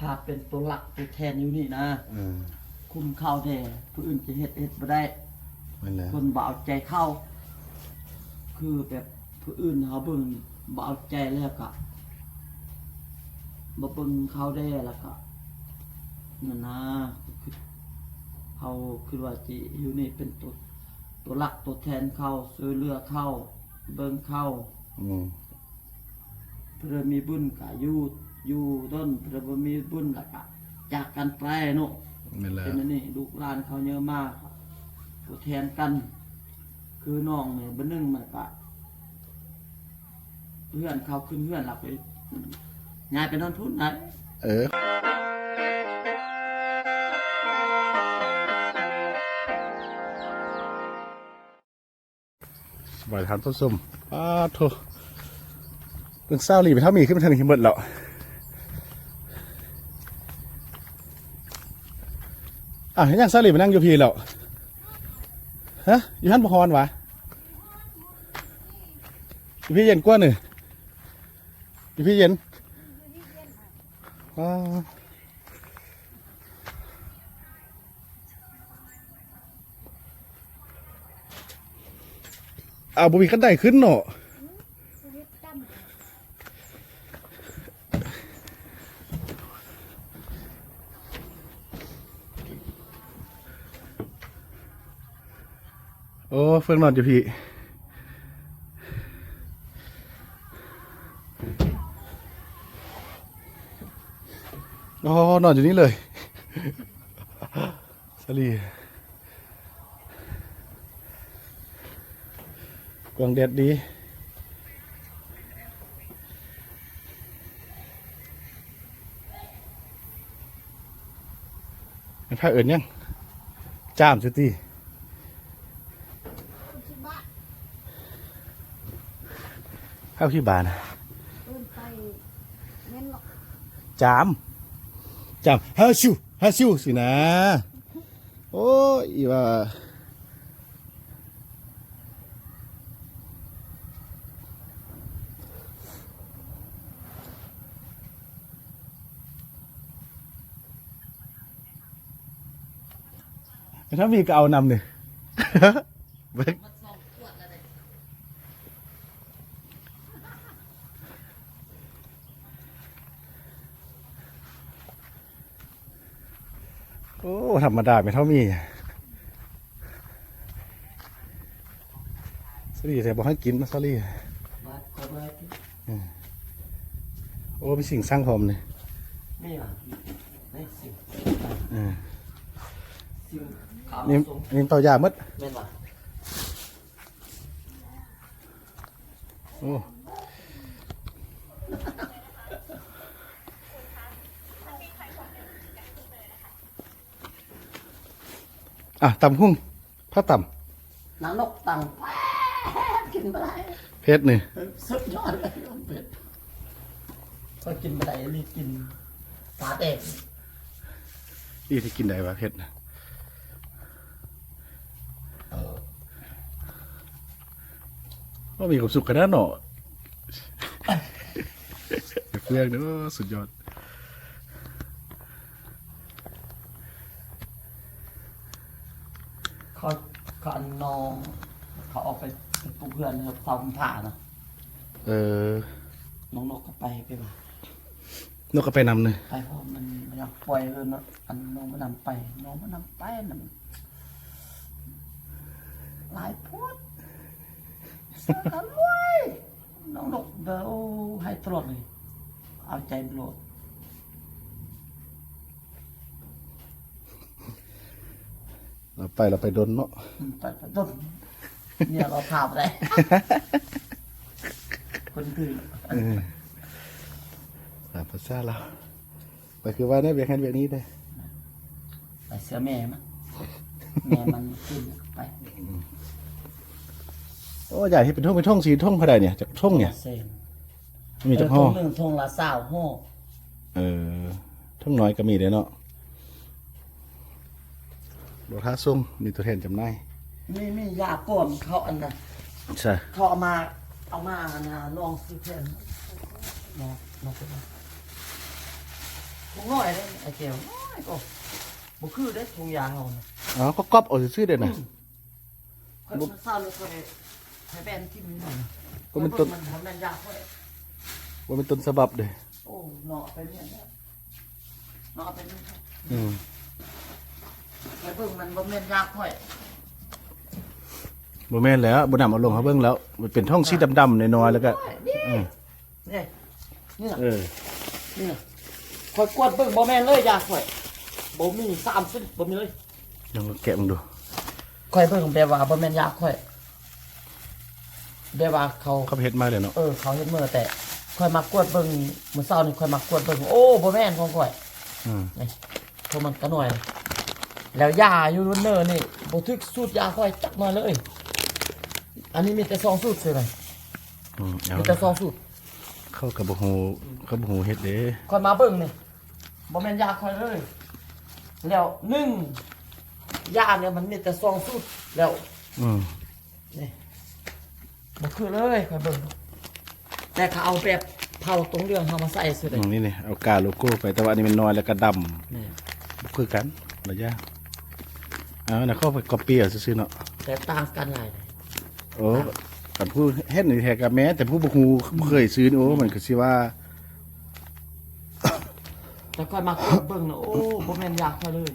าเป็นตัวหลักตัวแทนอยู่นี่นะคุมเข้าแท้ผู้อื่นจะเฮ็ดบ่ได้คนบ่เอาใจเข้าคือแบบผู้อื่นเขาเบิ่งบ่เอาใจแล้วก็บ่เบิ่งเขาได้แล้วก็นั่นนะเขาคือว่าสิอยู่นี่เป็นตัวหลักตัวแทนเขาช่วยเหลือเขาเบิ่งเขาเพื่อมีบุญก็อยู่ต้นเพื่อบ่มีบุญแล้วก็จากกันไปเนาะเป็นอันนี้ลูกหลานเขาเยอะมากตัวแทนกันคือน้องเนี่ยบ่นึงมันก็เพื่อนเขาขึ้นเพื่อนหลับไปย้ายไปนอนพุ่นนะสบายทานต้นส้มโถเป็นเศร้าหลีไปเท่ามีขึ้นมาทางนี้หมดแล้วยังเศร้าหลีไปนั่งอยู่พีแล้วฮะอยู่ท่านพรวะอยู่พี่เย็นกว่าหนึ่งอยู่พี่เย็นบุบีกันได้ขึ้นเนาะโอ้เฟื่องนอนอยู่พี่นอนอยู่นี่เลยสลีกวางแดดดีมันพาเอิญยังจ้ามสิตีข้าวขี้บานจามฮาชิวสินะโอ้ยว่าถ้ามีก็เอานำเนี่ยโอ้ธรรมดาไม่เท่ามีสลีแต่บอกให้กินมาสลีโอ้เป็นสิ่งสร้างผมเลยนี่ต่อยามัดโอ้ตำหุ้งผ้าตำนางนกตังกินไปได้เพชรนี่สุดยอดเลยเพชรก็กินไปได้รีบกินฟ้าแดงนี่ที่กินได้วะเพชรนะก็มีความสุขกันนะเนาะเฟื่องเนาะสุดยอดเขาน้องเขาออกไปปลูกเพื่อนครับเสาคุมผ่านะน้องนกก็ไปว่นกก็ไปนำเลยไปเพราะมันอยากปล่อยเลยนะอันน้องมานำไปนั่นหลายพูดสักกันเลยน้องนกเดี๋ยวให้ตลอดเลยเอาใจโปรดเราไปดนเนาะไปดนเนี่ยเราพาไปได้คนตื่นภาษาเราไปคือว่าเนี่ยเบียงนี้ได้ไปเสือแม่มันขึ้นไปโอ้ใหญ่ที่เป็นท่องสีท่องพระใดเนี่ยจากท่องเนี่ยมีจากห้องท่องละ20 ห้อท่องน้อยก็มีเลยเนาะโลท่าส่งมีตัวแทนจำหน่ายมียาก้อนเขาอันน่ะใช่เขาเอามานะลองซื้อแทนลองไป ถุงน้อยเลยไอ้เจียวน้อยก็บ่คือได้ถุงยางเอานะ อ๋อก็ก๊อปเอาซื่อๆเด้อน่ะ ค่อยมันเศร้าเลยค่อยให้แบนที่มือหน่อย ก็มันต้น มันแบนยากค่อย ว่าเป็นต้นฉบับเด้อ โอ้เนาะไปเนี่ยเนาะไปเนี่ย อืม ไอ้เบิ่งมันบ่แม่นยากค่อย บ่แม่นแล้วบ่นำเอาลงเขาเบิ่งแล้ว มันเป็นท้องสีดำๆน้อยๆแล้วก็ นี่ อืม นี่นี่ เออ นี่ค่อยกวดเบิ่งบ่แม่นเลยยากค่อยบ่มี30บ่มีเลย ลองแกะมึงดู ค่อยเบิ่งแบบว่าบ่แม่นยากค่อยแบบว่าเขา เขาไปเฮ็ดมาเลยเนาะ เขาเฮ็ดมือแต่ค่อยมากวดเบิ่งมื้อเช้านี่ค่อยมากวดเบิ่งโอ้บ่แม่นของค่อย อืม นี่เพราะมันก็หน่อย แล้วยาอยู่รุ่นเนอร์นี่บ่ทึกสูตรยาค่อยจักหน่อยเลย อันนี้มีแต่2สูตรใช่ไหม อืมเอา มีแต่2สูตร เข้ากับบ่ฮู้เขาบ่ฮู้เฮ็ดเด้ ค่อยมาเบิ่งนี่บ่แม่นยาค่อยเลย แล้ว1ยาเนี่ยมันมีแต่2สูตรแล้ว อืม นี่บ่คือเลยค่อยเบิ่งแต่เขาเอาแบบเผาตรงเรื่องเฮามาใส่ซื่อ อื เด้ มนี่นี่เอากาโลโก้ไปแต่ว่าอันนี้มันน้อยแล้วก็ดำ นี่ บ่คือกันระยะเอาน่ะเข้าไปก๊อปปี้เอาซื่อๆเนาะ แต่ต่างกันหลายเลย โอ้กันผู้เฮ็ดนี่แท้ก็แม้แต่ผู้บ่ฮู้บ่เคยซื้อนี่โอ้มันก็สิว่า แต่ค่อยมากดเบิ่งนะโอ้บ่แม่นยาค่อยเลย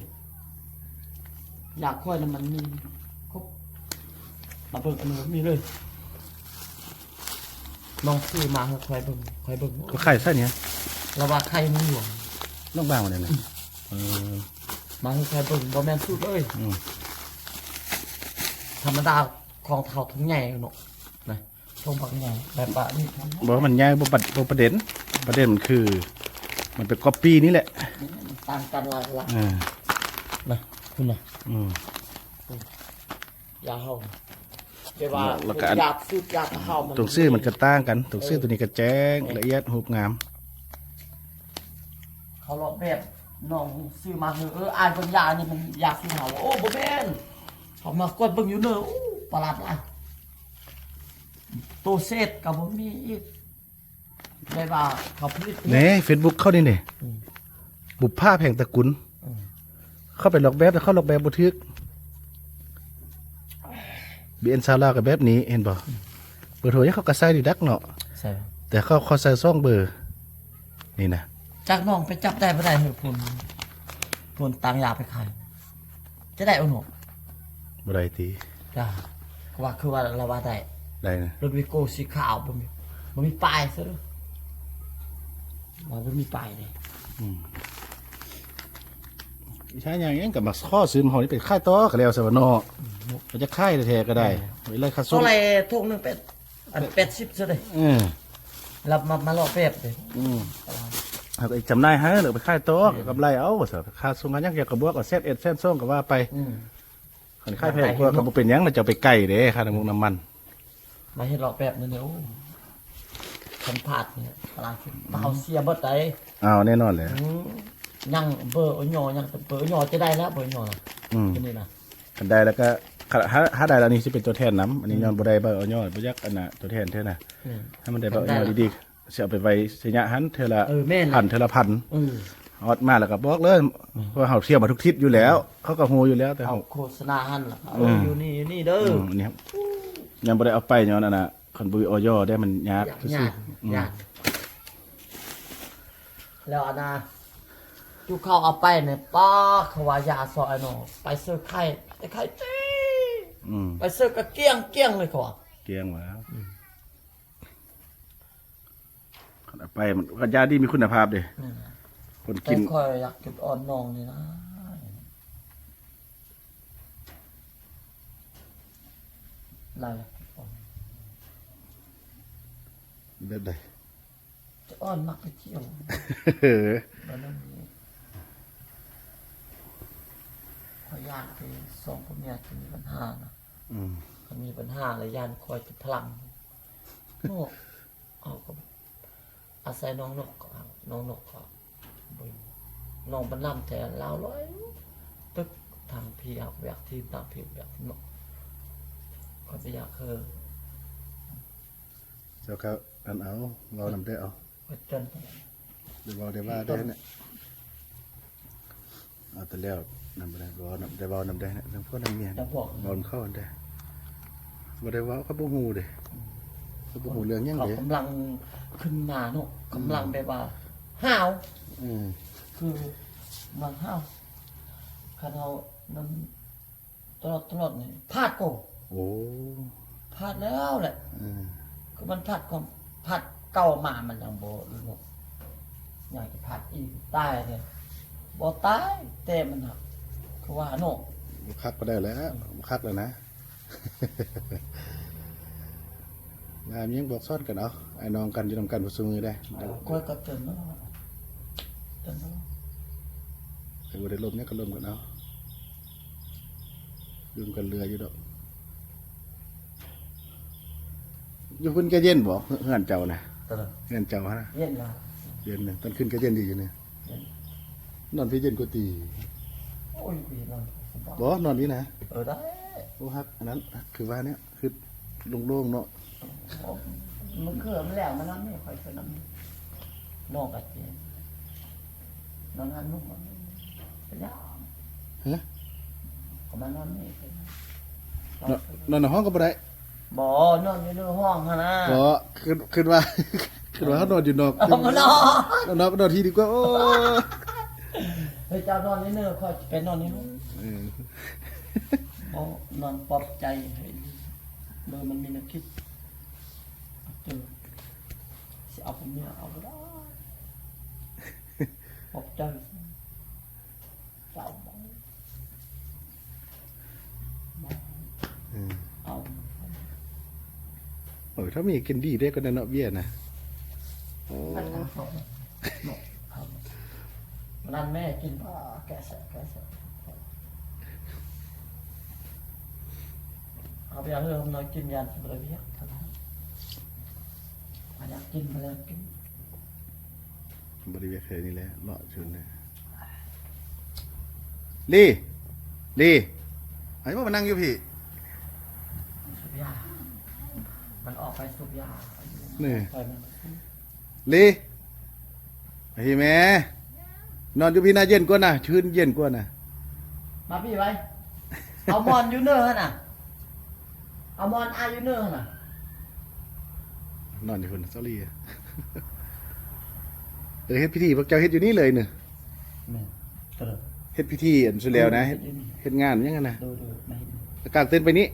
ยาค่อยน่ะมันมีครบมาเบิ่งอันนี้มีเลยน้องซื้อมาให้ค่อยเบิ่งค่อยเบิ่ง ก็ไข่ซะเนี่ย แล้วว่าไข่มันหลวง น้องบางว่าได้น่ะเออ มาให้ค่อยเบิ่งบ่แม่นสูตรเลย อืม ธรรมดาของเฒ่าถุงใหญ่เนาะนะถุงบักใหญ่แบบว่านี่ บอกว่ามันง่ายบ่ประเด็นประเด็นมันคือ มันเป็นก๊อปปี้นี่แหละ ต่างกันหลายละ อ่า นะคุณน่ะ อืม ยาเฮาเดี๋ยวว่า แล้วก็อัน ยาสูตรยาเฮามัน ตรงซื้อมันก็ต่างกันตรงซื้อตัวนี้ก็แจ้งละเอียดรูปงาม เขาลอกแบบน้องซื้อมาอ่านเบิ่งยานี่มันยาสีขาวโอ้บ่แม่นเขามากดเบิ่งอยู่เนอะโอ้ประหลาดหลายตัวเศษก็บ่มีอีกได้ว่าเขาผลิต แหน่ Facebook เข้านี่นี่บุพภาพแห่งตระกุลเข้าไปลอกแบบแต่เข้าลอกแบบบ่ทึก BN ซาลากับแบบนี้เห็นบ่เบอร์โทรยังเขาก็ใส่ดีดักเนาะ ใช่ แต่เขาใส่ซ่องเบอร์ นี่นะ จากน้องไปจับได้บ่ได้เหรอพุ่นตังยาไปขายจะได้เอาหนู บ่ได้ติ จ้าว่าคือว่าเราว่าได้ ได้นะ รถวิโก้สีขาวบ่มีป้ายซะเด้อว่าบ่มีป้ายเลย ใช่อย่างงั้นกับมาข้อซื้อมาเฮานี่เป็นค่ายต่อก็แล้วซะว่าเนาะมันจะค่ายแท้ๆก็ได้ไว้เลยค่าส่ เท่าง ไหร่ถุงหนึงเป็ดอัน80ซะเด้อ เออ รับมาลอกแบบเด้อ เอาไปจำนายให้หรือไปค่ายตัวกับไรเอาซะค่าส่งกันยังเกี่ยวกับบวกกับเซตเอ็ดเซตส่งก็ว่าไป อืม คันค่ายแพงกว่าก็บ่เป็นหยังเราจะเอาไปไก่เด้ค่าน้ำมันน้ำมัน มาเฮ็ดลอกแบบนั่นเด้อโอ้สัมผัสเนี่ยปลาขึ้นมาเอาเสียเบิดได้ เอาแน่นอนแหละ ยังเบอร์อ้อยหยอยังเบอร์อ้อยหยอจะได้แล้วเบอร์อ้อยหยอนะ อืม ที่นี่นะ คันได้แล้วก็ถ้าได้แล้วนี่สิเป็นตัวแทนน้ำอันนี้ย้อนบ่ได้บ่เอาย่อบ่ยักอันน่ะตัวแทนเท่าน่ะ นี่ ให้มันได้บ่เอาย่อดีๆสิเอาไปไว้สิยะหันเท่าละ แม่น พันเท่าละพัน เออ ออดมาแล้วก็บอกเลยเพราะเฮาเที่ยวมาทุกทิศอยู่แล้ว เขาก็ฮู้อยู่แล้วแต่ เอา เฮา โฆษณาหันล่ะ อืม อยู่นี่อยู่นี่เด้อ อันนี้ครับยังบ่ได้เอาไปย้อนอันน่ะคันบ่เอาย่อได้มันยาก ยาก ซื่ ยา อก ๆ ยากแล้วอันน่ะทุกเขาเอาไปเนี่ยป้าเขาว่ายาซอยเนาะไปซื้อไข่ไอ้ไข่เต้ อืม ไปซื้อก็เกลี้ยงเลยเขาว่า เกลี้ยงแล้วคันเอาไปมันก็ยาดีมีคุณภาพเด้ นั่นน่ะ คน แต่ กิน ค่อยอยากจุดอ่อนน้องนี่นะได้แล้วอ่อน แบบใด จะอ่อนมักไปเที่ยว เออ แล้วนั่นนี่ขอยานไปส่งพ่อแม่ที่มีปัญหานะ อืม ถ้ามีปัญหาแล้วยานคอยจุดพลังโน่เอาก็อาศัยน้องนกก็เอาน้องนกก็เบิ่งน้องบรรลัมแต่ลาวร้อยตึกทางพี่เอาอยากทีมตามพี่อยากทีมนกก็ไปอยากเออ เจ้าก็อันเอาเรานำได้เอา ไปจน เดี๋ยวเราได้ว่าได้เนี่ย แต่แล้วนำไปได้บ่นำได้บ่นำได้นะทั้งพ่อทั้งเมีย จะบอก บ่เข้ากันได้บ่ได้เว้าเขาบ่ฮู้เด้เขาบ่ฮู้เรื่องหยัง เขา เด้ กำลังขึ้นมาเนาะกำลังแบบว่าห้าว อืม คือมันห้าวคันเฮามันตลอดนี่พลาดโก โอ้ พลาดแล้วแหละ อืม คือมันพลาดความพลาดเก่ามามันยังบ่รู้เนาะอยากจะพลาดอีกตายเนี่ยบ่ตายแต่มันหักคือว่าเนาะ บ่คักบ่ได้แล้วบ่คักแล้วนะ มามีหยังบอกซ้อนกันเอาไอ้น้องกันอยู่นำกันบ่ซุมือได้ ค่อยก็เตือนเนาะเตือนเนาะ ใครบ่ได้ลมเนี่ยก็ลมกันเอาลืมกันเรืออยู่ดอกอยู่ขึ้นก็เย็นบ่เฮือนเจ้านะ ตลอด เฮือนเจ้านะ เย็นละ เย็นนะตอนขึ้นก็เย็นดีอยู่เนี่ย เย็น นอนพี่เย็นกว่าตี โอ้ยพี่นอนสบาย บ่นอนนี่นะ ได้ โอ้ครับอันนั้นคือว่าเนี่ยคือโล่งๆเนาะ มันเขื่อมันแล้วมันนั่นนี่ค่อยคือนนอกกัดเจนนอนหันนุ่มมันเป็นยาม ฮะ ก็มานอนนี่เป็น นอนในห้องก็บ่ได้ บ่นอนอยู่ในห้องหั่นนะ บ่คือว่า คือว่าเขานอนอยู่นอก เอามานอน นอนที่ดีกว่าโอ้ เฮ้ยเจ้านอนนี่เนอะค่อยไปนอนนี่นู้น เออ บ่นอนปลอบใจให้เบอร์มันมีนักคิดเจอสิเอาผมเนี่ยเอาบ่ได้ปลอบใจเจ้าบ่ เออ เอา โอ้ยถ้ามีกินดีได้ก็นั่นเนาะเบี้ยนะโอ้ มันทำครับเนาะครับนั่นแม่กินปลาแกะแสะเอาไปเอาเรื่องน้อยกินยันสุดเลยพี่ครับอยากกินมาแล้วกิน บริเวณเคยนี่แหละเลาะชนเลยลี่ไอ้พวกมันนั่งอยู่พี่ สุบยามันออกไปสุบยา นี่ ไปมัน ลี่ไอ้แม่นอนอยู่พี่น่าเย็นกว่านะชื่นเย็นกว่านะ มาพี่ไว้เอามอนยูเนอร์ฮะน่ะเอามอนอายูเนอร์ฮะน่ะ นอนอยู่คนซอรี่อะเฮ็ดพิธีพวกเจ้าเฮ็ดอยู่นี่เลยเนอะ แม่กระโดด เฮ็ดพิธีอันสุดแล้วนะเฮ็ดงานยังไงนะ ดูไม่เห็น กางเต็นท์ไปนี้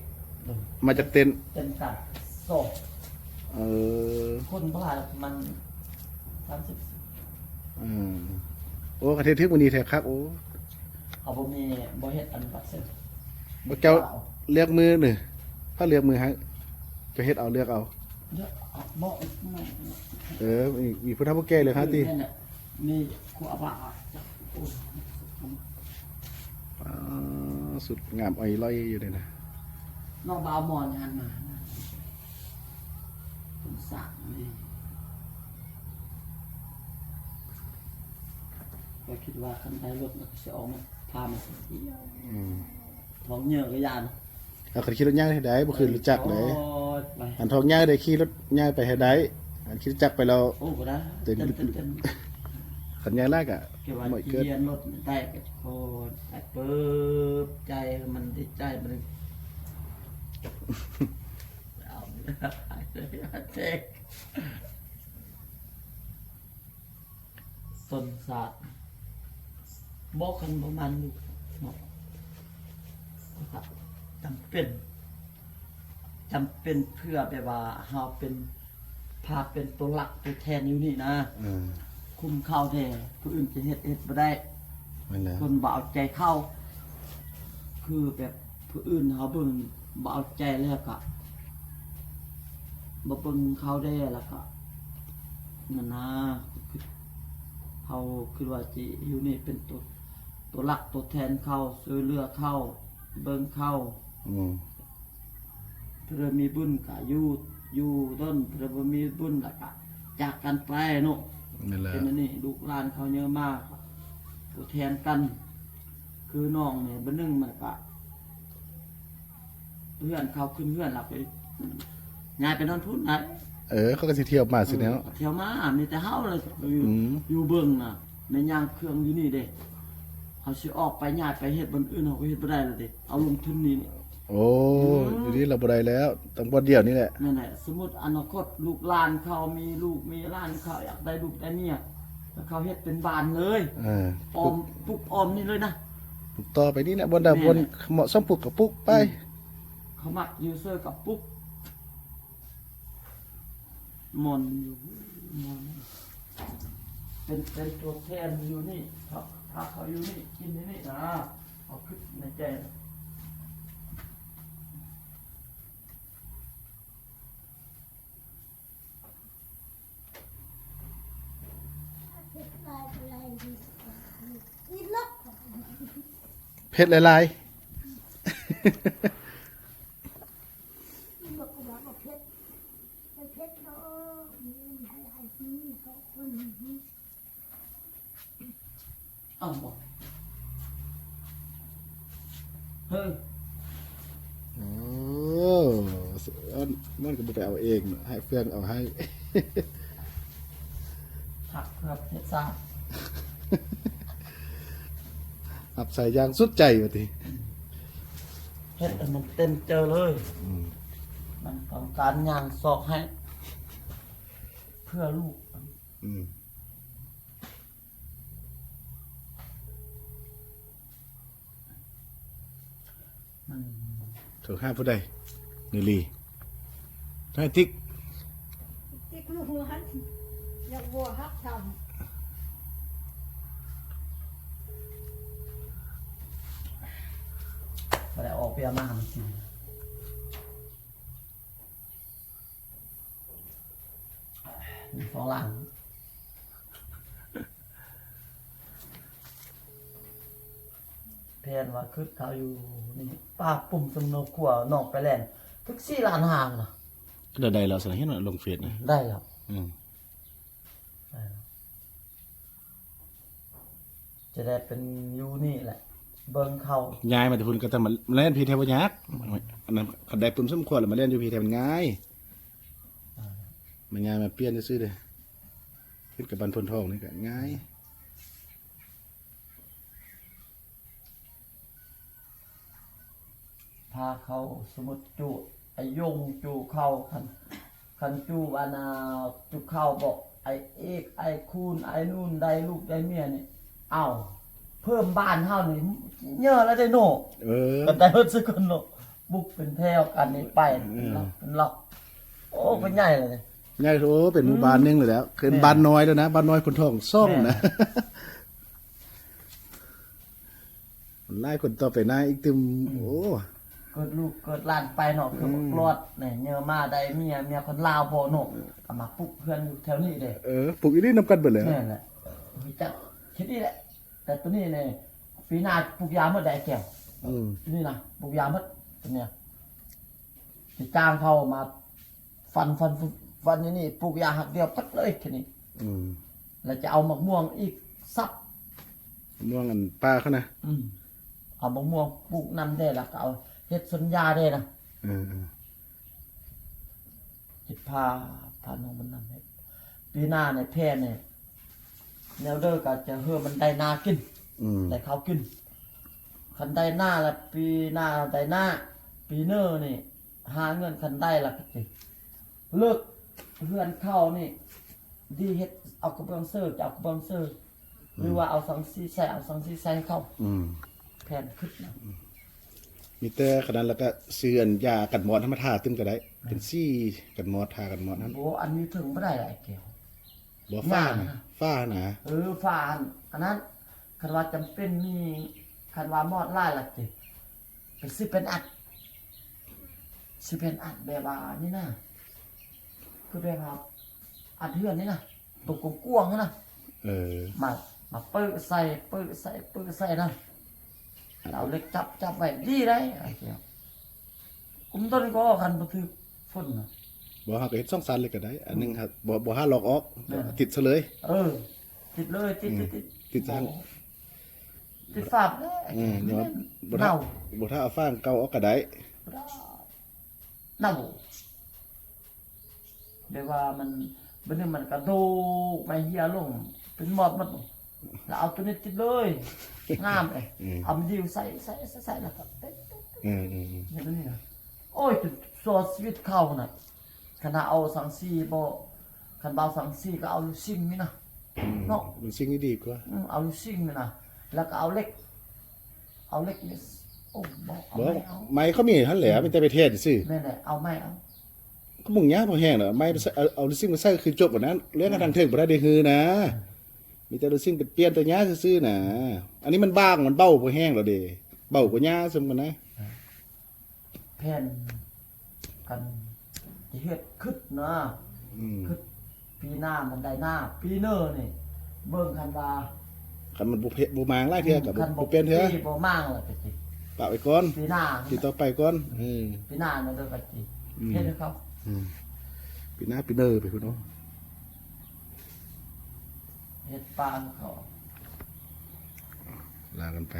ดู มาจากเต็นท์ เป็นตัดโศก เออ คนบ้ามัน30 อืมโอ้กระเทศทึกวันนี้แท้ครับโอ้ เอาบ่มีบ่เฮ็ดอันบัดเสร็จ พวกเจ้าเลือกมือหนึ่งถ้าเลือกมือฮะจะเฮ็ดเอาเลือกเอา เยอะบ่ไม่ มีผู้เฒ่าผู้แก่เลยฮะตี นั่นน่ะมีครูอาบะโอ้ย สุดงามอ้อยลอยอยู่เลยนะ น้องบ่าวมอนหันมาผมสั่งนี่ก็คิดว่าคันได้รถมันก็สิออกมาพามาเที่ยว อืม ท้องเหยื่อก็ยาน เอาขันขี่รถย่างให้ได้บ่คือรู้จักเลย โอ้ยไป อันทองย่างได้ขี่รถย่างไปให้ได้อันขี่รถจักรไปเรา โอ้ก็ได้ เต็ม เต็ม ขันย่างแรกอ่ะ เกี่ยวกับ หมดเกิน เยียนรถได้ก็โคตรได้เปิบใจมันได้ใจมันเอาเจ๊กต้นศาสตร์บอกกันประมาณอยู่เนาะครับจำเป็นเพื่อแบบว่าเฮาเป็นพาเป็นตัวหลักตัวแทนอยู่นี่นะ อืม คุมเข้าแท้ผู้อื่นจะเฮ็ดบ่ได้ นั่นแหละ คนบ่เอาใจเข้า คือแบบผู้อื่นเขาเบิ่งบ่เอาใจแล้วก็บ่เบิ่งเขาได้แล้วก็นั่นนะคือเขาคือว่าจิอยู่นี่เป็นตัวหลักตัวแทนเขาช่วยเหลือเขาเบิ่งเขา อืม เพื่อมีบุญก็อยู่ต้นเพื่อบ่มีบุญแล้วก็จากกันไปเนาะ นั่นแหละ เป็นอันนี้ลูกหลานเขาเยอะมากตัวแทนกัน คือน้องเนี่ยบันนึงมันก็เพื่อนเขาขึ้นเพื่อนเราไปงานไปนอนพุ่นนะ เขาก็สิเที่ยวมาสิแล้ว เที่ยวมามีแต่เฮาเลยอยู่ อืม อยู่เบิ่งน่ะในย่างเครื่องอยู่นี่เด้ เขาสิออกไปย้ายไปเฮ็ดบนอื่นเขาก็เฮ็ดบ่ได้แล้วดิเอาลงทุนนี่นี่ โอ้อยู่นี่เราบ่ได้แล้วต้องบ่เดียวนี่แหละ นั่นแหละสมมุติอนาคตลูกหลานเขามีลูกมีหลานเขาอยากได้ลูกได้เมียแล้วเขาเฮ็ดเป็นบ้านเลย ออมปลูกออมนี่เลยนะ ปลูกต่อไปนี่แหละบนดาบนเหมาะสมปลูกกับปลูกไป เขามักยูเซอร์กับปุ๊กมอนอยู่มอนเป็นตัวแทนอยู่นี่ถ้าเขาอยู่นี่กินที่นี่นะเอาขึ้นในใจนะ เพชรหลาย อ้าวบอกเฮ้ย ๆโอ้มันก็บ่ไปเอาเองเนอะให้เฟื่องเอาให้ หักครับเฮ็ดซ่า อับใส่ยางสุดใจว่าติ เฮ็ดให้มันเต็มเจอเลย มันต้องการย่างซอกให้ เพื่อลูก อืม มัน ถูกห้าผู้ใดนี่ลีให้ติ๊ก ที่ครูหันอยากวัวฮักท บ่ได้ออกไปเอามาหามันกินมีสองหลังแพนว่าคือเขาอยู่นี่ป้าปุ่มสมโนครัวนอกไปแล่นทึก4 ล้านห้าน่ะ ก็ได้แล้วสนะเห็นว่าลงเฟซนะ ได้แล้ว อืม ได้แล้วจะได้เป็นอยู่นี่แหละ เบิ่งเขา ย้ายมาแต่พุ่นก็แต่มาเล่นพีเทวยักษ์อันนั้นเขาได้ปุ่มสมควรแล้วมาเล่นอยู่พีเทมันง่ายมันง่ายมาเปลี่ยนซื่อๆเด้ขึ้นกับบันพนทองนี่ก็ง่าย พาเขาสมมุติจูไอ้ยงจูเข้าคันจูอานาจูเข้าบอกไอ้เอกไอ้คูณไอ้นู่นได้ลูกได้เมียนี่เอ้าเพิ่มบ้านเฮานี่เยอะแล้วได้โน เออ ก็ได้เฮ็ดซึคนโนบุกเป็นแถวกันนี่ไปเป็นล็อกโอ้เป็นใหญ่เลย ง่ายโอ้เป็นหมู่บ้านหนึงเลยแล้วคือบ้านน้อยแล้วนะบ้านน้อยพนทองซ่องนะมันไล่คนต่อไปหน้าอีกตึมโอ้ เกิดลูกเกิดหลานไปเนาะคือบอกรอดเนี่ยเยอะมาได้เมียคนลาวพอเนาะก็มาปลุกเพื่อนอยู่แถวนี้เด้ ปลูกอีนี่นำกันเบิดเลย นี่แหละรู้จักคิดนี่แหละ แต่ตัวนี้เนี่ยปีหน้าปลูกยาเมื่อใดแก้ว อืม นี่นะปลูกยาเมื่อตัวเนี้ยสิจ้างเขามาฟันนี่ปลูกยาหักเดียวพัดเลยแค่นี้ อืม แล้วจะเอามะม่วงอีกซับ ม่วงอันป้าเขานะ เอามะม่วงปลูกนํได้แล้วก็เอาเฮ็ดสวนยาได้นะ เออ เฮ็ดพาน้องมันนำให้ปีหน้าเนี่ยแพ้เนี่ยแนวเด้อก็จะเฮือมันได้นากิน อืม ได้เขาวกินคันได้หน้าละปีหน้าได้หน้า ปีเนอร์นี่หาเงินคันได้ละก็สิเลิกเพื่อนเข้านี่ ดีเฮ็ดเอากระเบื้องเซอร์จะเอากระเบื้องเซอร์หรือว่าเอาสังสีใส่เอาสังสีใส่เข้า อืม แผนขึ้นนะ มีแต่ขนาดแล้วก็ซื้ออันยากันหมอดธรรมทาตึมก็ได้ เป็นซี่กันหมอดทากันหมอดนั้น โอ้อันนี้ถึงบ่ได้ละไอ้แก้ว บ่ฟ้านะฟ้านะ ฟานอันนั้นคันว่าจำเป็นมีคันว่ามอดล่ายละจิไปซื้อเป็นอัดซื้อเป็นอัดแบบว่านี่นะคือแบบว่าอัดเทือนนี่นะตัวกว้างๆนะ เออ มาเปิดใส่นะเราเล็กจับไว้ดีได้ไอ้เจ้ากุมต้นก็คันบ่ถือฝนน่ะ บ่ฮาก็เฮ็ด2 สันเลยก็ได้ อันหนึงครับบ่ฮาหลอกออกติดซะเลย ติดเลยติด ติดทาง ติดฝาบเลย เนาะบ่ เน่า ถ้าบ่ถ้าเอาฟางเก่าออกก็ได้ เน่าแบบว่ามันบัดนี้มันกระโดกไปเหี่ยลงเป็นหมอดหมด แล้วเอาตัวนี้ติดเลยงามเลยเอามันดิวใส่แล้วก็เป๊ะ อย่างนี้นะโอ้ยจนสอดชีวิตเขาน่ะขณะเอาสังสีบ่คันเบาสังสีก็เอาลูกซิ่งนี่นะเนาะ มันสิ่งที่ดีกว่า เอาลูกซิ่งนี่นะแล้วก็เอาเหล็กนี่โอ้บ่เอา บ่ ไม่เอา ไม้เขามีหั่นแหละมีแต่ไปเทศซื่อ แม่นๆเอาไม่เอา ก็มุ่งยากบ่แห้งเนาะไม้เอาซิ่งมาใส่คือจบบ่นั้นเรื่องทางเทิงบ่ได้ฮือนะมีแต่ซิ่งเป็นเปลี่ยนตัวหญ้าซื่อๆน่ะอันนี้มันบางมันเบ้าบ่แห้งแล้วเด้เบ้ากว่าหญ้าซุมกันนะ แผ่นกันสิเฮ็ดคึดนะ คึดปีหน้ามันได้หน้าปีเนอร์นี่เบิ่งคันว่า คันมันบ่มางหลายเทื่อก็ คัน บ่เปลี่ยนเทื่อ ปีบ่มางแล้วก็สิ ปะไว้ก่อน ปีหน้า ติดต่อไปก่อนปีหน้านั่นเด้อก็สิเฮ็ดให้เขา ปีหน้าปีเนอร์ไปพุ่นเนาะ เฮ็ดปางเขา ลากันไป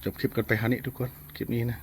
จบคลิปกันไปหานี่ทุกคนคลิปนี้นะ